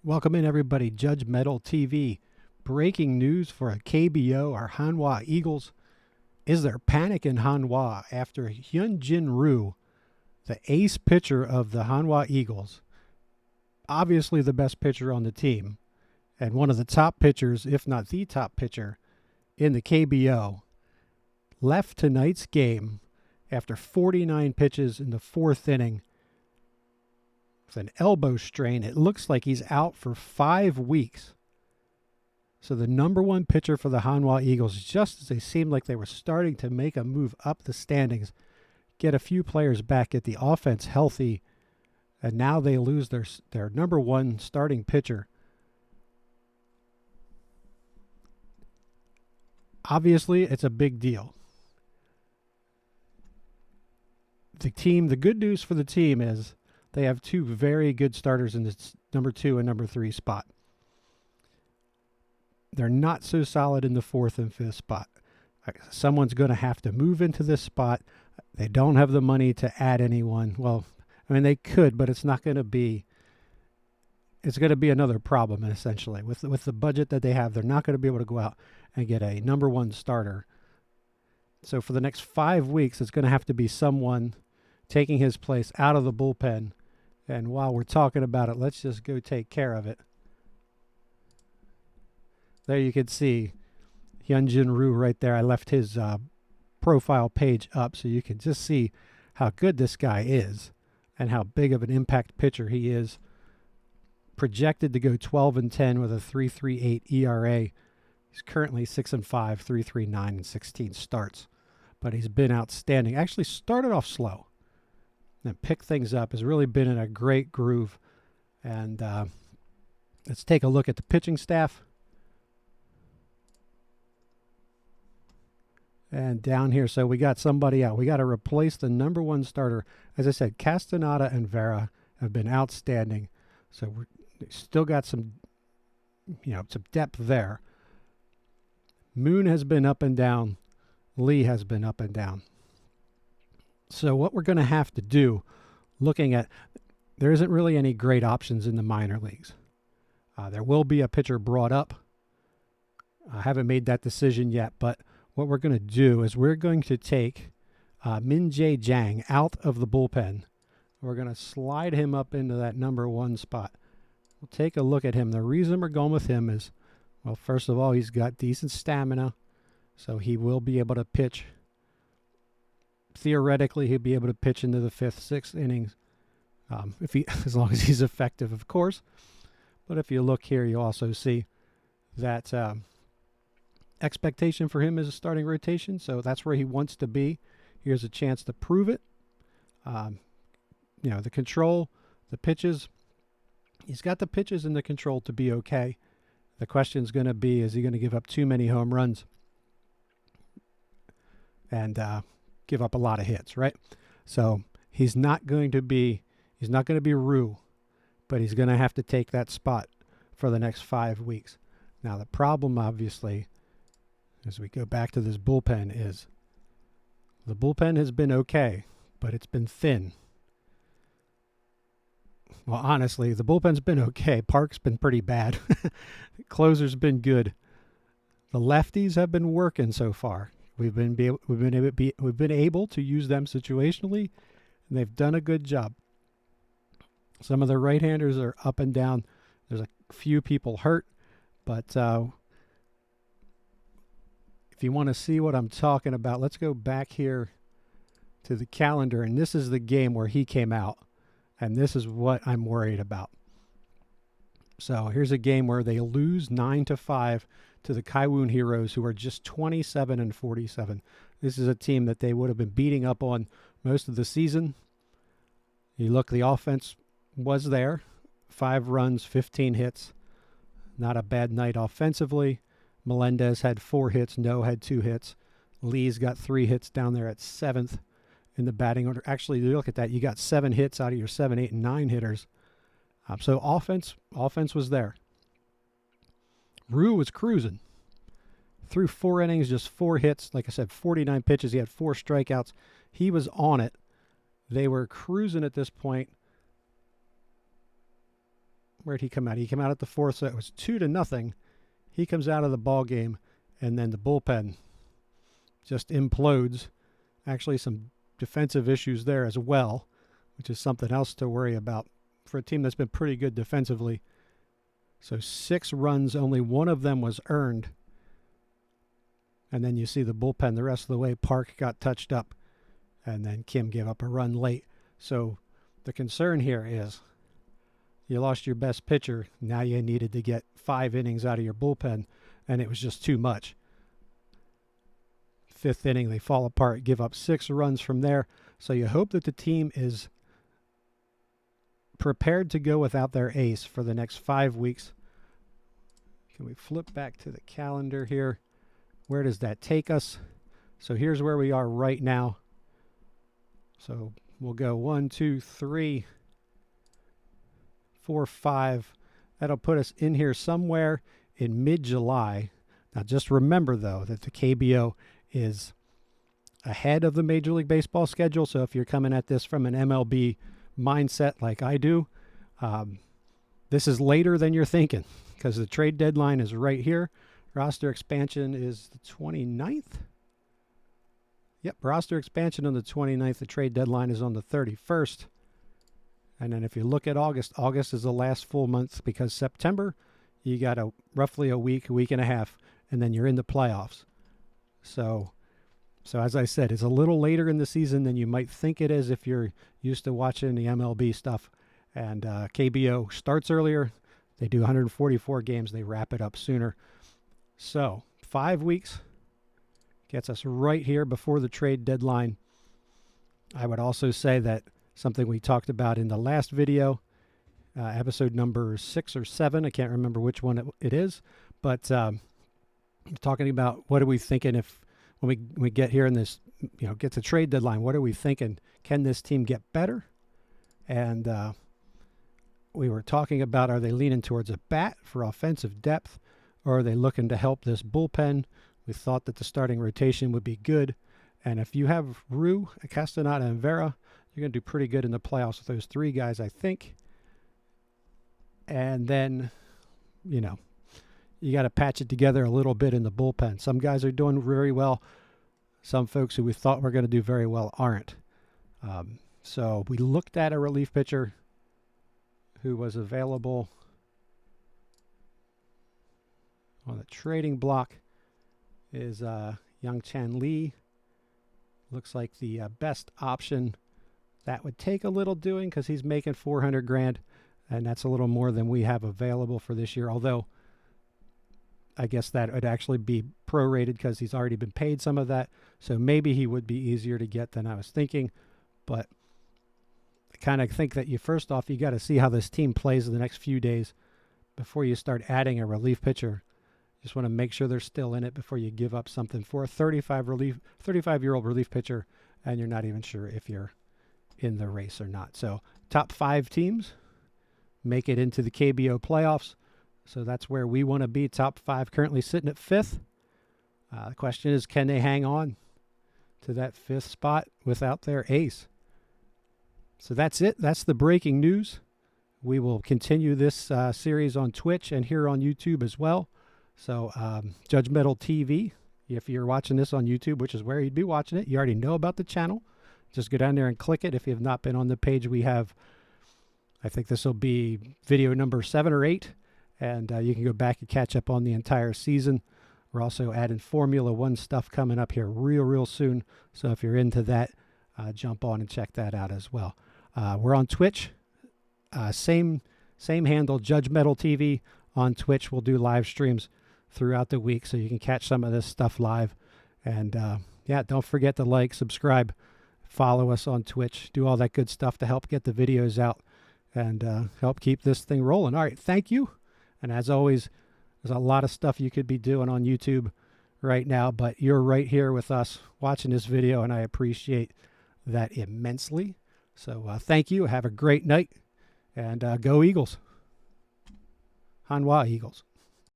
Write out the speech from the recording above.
Welcome in, everybody. Judge Metal TV. Breaking news for a KBO, our Hanwha Eagles. Is there panic in Hanwha after Hyun-jin Ryu, the ace pitcher of the Hanwha Eagles, obviously the best pitcher on the team, and one of the top pitchers, if not the top pitcher, in the KBO, left tonight's game after 49 pitches in the fourth inning with an elbow strain. It looks like he's out for 5 weeks. So the number one pitcher for the Hanwha Eagles, just as they seemed like they were starting to make a move up the standings, get a few players back, get the offense healthy, and now they lose their number one starting pitcher. Obviously, it's a big deal. The good news for the team is they have two very good starters in the number 2 and number 3 spot. They're not so solid in the 4th and 5th spot. Someone's going to have to move into this spot. They don't have the money to add anyone. Well, I mean, they could, but it's not going to be. It's going to be another problem, essentially. With the budget that they have, they're not going to be able to go out and get a number one starter. So for the next 5 weeks, it's going to have to be someone taking his place out of the bullpen. And while we're talking about it, let's just go take care of it. There you can see Hyun-jin Ryu right there. I left his profile page up so you can just see how good this guy is and how big of an impact pitcher he is. Projected to go 12-10 with a 3.38 ERA. He's currently 6-5, 3.39 and 16 starts. But he's been outstanding. Actually started off slow and picked things up. Has really been in a great groove. And let's take a look at the pitching staff. And down here, so we got somebody out. We got to replace the number one starter. As I said, Castaneda and Vera have been outstanding. So we're still got some depth there. Moon has been up and down. Lee has been up and down. So what we're going to have to do, looking at, there isn't really any great options in the minor leagues. There will be a pitcher brought up. I haven't made that decision yet, but what we're going to do is we're going to take Min-jae Jang out of the bullpen. We're going to slide him up into that number one spot. We'll take a look at him. The reason we're going with him is, well, first of all, he's got decent stamina, so he will be able to pitch. Theoretically, he'll be able to pitch into the 5th, 6th innings, as long as he's effective, of course. But if you look here, you also see that expectation for him is a starting rotation, so that's where he wants to be. Here's a chance to prove it. The control, the pitches. He's got the pitches and the control to be okay. The question is going to be, is he going to give up too many home runs and give up a lot of hits, right? So he's not going to be Ryu, but he's going to have to take that spot for the next 5 weeks. Now the problem, obviously, as we go back to this bullpen, is the bullpen has been okay, but it's been thin. Well, honestly, the bullpen's been okay. Park's been pretty bad. Closer's been good. The lefties have been working so far. We've been able to use them situationally, and they've done a good job. Some of the right-handers are up and down. There's a few people hurt, but if you want to see what I'm talking about, let's go back here to the calendar, and this is the game where he came out, and this is what I'm worried about. So here's a game where they lose 9-5 to the Kaiwoon Heroes, who are just 27-47. This is a team that they would have been beating up on most of the season. You look, the offense was there. 5 runs, 15 hits. Not a bad night offensively. Melendez had 4 hits. No had 2 hits. Lee's got 3 hits down there at 7th in the batting order. Actually, you look at that. You got 7 hits out of your 7, 8, and 9 hitters. So offense was there. Ryu was cruising. Through 4 innings, just 4 hits. Like I said, 49 pitches. He had 4 strikeouts. He was on it. They were cruising at this point. where'd he come out? He came out at the fourth, so it was 2-0. He comes out of the ball game, and then the bullpen just implodes. Actually, some defensive issues there as well, which is something else to worry about for a team that's been pretty good defensively. So 6 runs, only one of them was earned. And then you see the bullpen the rest of the way. Park got touched up, and then Kim gave up a run late. So the concern here is you lost your best pitcher. Now you needed to get 5 innings out of your bullpen, and it was just too much. 5th inning, they fall apart, give up 6 runs from there. So you hope that the team is prepared to go without their ace for the next 5 weeks. Can we flip back to the calendar here? Where does that take us? So here's where we are right now. So we'll go 1, 2, 3, 4, 5. That'll put us in here somewhere in mid-July. Now just remember, though, that the KBO is ahead of the Major League Baseball schedule. So if you're coming at this from an MLB mindset like I do, this is later than you're thinking, because the trade deadline is right here. Roster expansion is the 29th. Yep, roster expansion on the 29th. The trade deadline is on the 31st. And then if you look at August, August is the last full month, because September, you got roughly a week and a half, and then you're in the playoffs. So as I said, it's a little later in the season than you might think it is if you're used to watching the MLB stuff. And KBO starts earlier. They do 144 games. They wrap it up sooner. So 5 weeks gets us right here before the trade deadline. I would also say that something we talked about in the last video, episode number 6 or 7, I can't remember which one it is, but talking about what are we thinking if when we get here in this, get the trade deadline, what are we thinking? Can this team get better? And we were talking about, are they leaning towards a bat for offensive depth, or are they looking to help this bullpen? We thought that the starting rotation would be good. And if you have Ryu, Castaneda, and Vera, you're going to do pretty good in the playoffs with those 3 guys, I think. And then, you got to patch it together a little bit in the bullpen. Some guys are doing very well. Some folks who we thought were going to do very well aren't. So we looked at a relief pitcher who was available on the trading block is Young-Chan Lee. Looks like the best option. That would take a little doing because he's making $400,000, and that's a little more than we have available for this year. Although I guess that would actually be prorated because he's already been paid some of that. So maybe he would be easier to get than I was thinking. But I kind of think that you got to see how this team plays in the next few days before you start adding a relief pitcher. Just want to make sure they're still in it before you give up something for a 35-year-old relief pitcher, and you're not even sure if you're in the race or not. So top 5 teams make it into the KBO playoffs. So that's where we want to be, top 5, currently sitting at 5th. The question is, can they hang on to that 5th spot without their ace? So that's it. That's the breaking news. We will continue this series on Twitch and here on YouTube as well. So Judgmental TV, if you're watching this on YouTube, which is where you'd be watching it, you already know about the channel. Just go down there and click it. If you have not been on the page, we have, I think this will be video number 7 or 8, and you can go back and catch up on the entire season. We're also adding Formula One stuff coming up here real soon. So if you're into that, jump on and check that out as well. We're on Twitch. Same handle, Judgmental TV on Twitch. We'll do live streams throughout the week so you can catch some of this stuff live. And don't forget to like, subscribe, follow us on Twitch, do all that good stuff to help get the videos out and help keep this thing rolling. All right, thank you. And as always, there's a lot of stuff you could be doing on YouTube right now, but you're right here with us watching this video, and I appreciate that immensely. So thank you. Have a great night, and go Eagles. Hanwha Eagles.